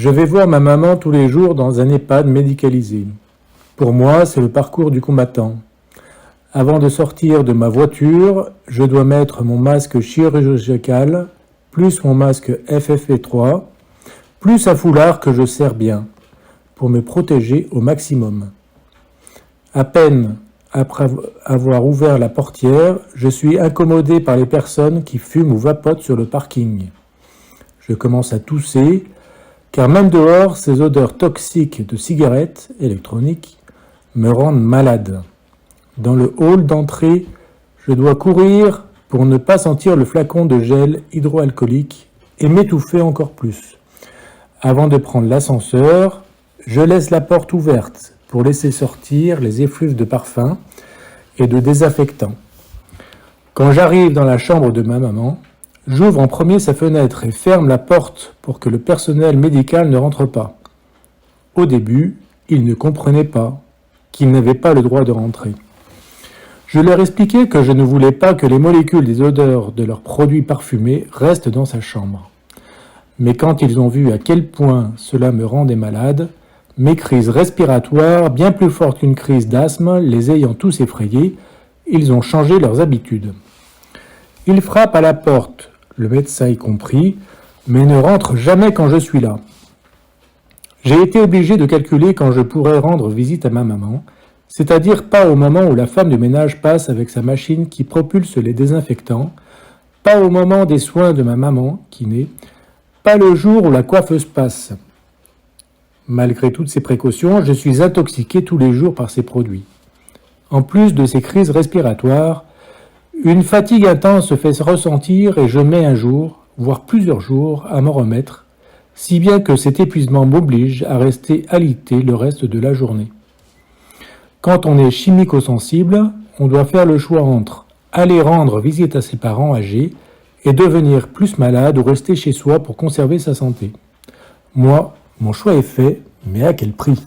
Je vais voir ma maman tous les jours dans un EHPAD médicalisé. Pour moi, c'est le parcours du combattant. Avant de sortir de ma voiture, je dois mettre mon masque chirurgical, plus mon masque FFP3, plus un foulard que je serre bien, pour me protéger au maximum. À peine après avoir ouvert la portière, je suis incommodé par les personnes qui fument ou vapotent sur le parking. Je commence à tousser, car même dehors, ces odeurs toxiques de cigarettes électroniques me rendent malade. Dans le hall d'entrée, je dois courir pour ne pas sentir le flacon de gel hydroalcoolique et m'étouffer encore plus. Avant de prendre l'ascenseur, je laisse la porte ouverte pour laisser sortir les effluves de parfum et de désinfectants. Quand j'arrive dans la chambre de ma maman, j'ouvre en premier sa fenêtre et ferme la porte pour que le personnel médical ne rentre pas. Au début, ils ne comprenaient pas qu'ils n'avaient pas le droit de rentrer. Je leur expliquais que je ne voulais pas que les molécules des odeurs de leurs produits parfumés restent dans sa chambre. Mais quand ils ont vu à quel point cela me rendait malade, mes crises respiratoires, bien plus fortes qu'une crise d'asthme, les ayant tous effrayés, ils ont changé leurs habitudes. Ils frappent à la porte, le médecin y compris, mais ne rentrent jamais quand je suis là. J'ai été obligé de calculer quand je pourrais rendre visite à ma maman, c'est-à-dire pas au moment où la femme de ménage passe avec sa machine qui propulse les désinfectants, pas au moment des soins de ma maman, kiné, pas le jour où la coiffeuse passe. Malgré toutes ces précautions, je suis intoxiqué tous les jours par ces produits. En plus de ces crises respiratoires, une fatigue intense se fait ressentir et je mets un jour, voire plusieurs jours, à m'en remettre, si bien que cet épuisement m'oblige à rester alité le reste de la journée. Quand on est chimico-sensible, on doit faire le choix entre aller rendre visite à ses parents âgés et devenir plus malade ou rester chez soi pour conserver sa santé. Moi, mon choix est fait, mais à quel prix ?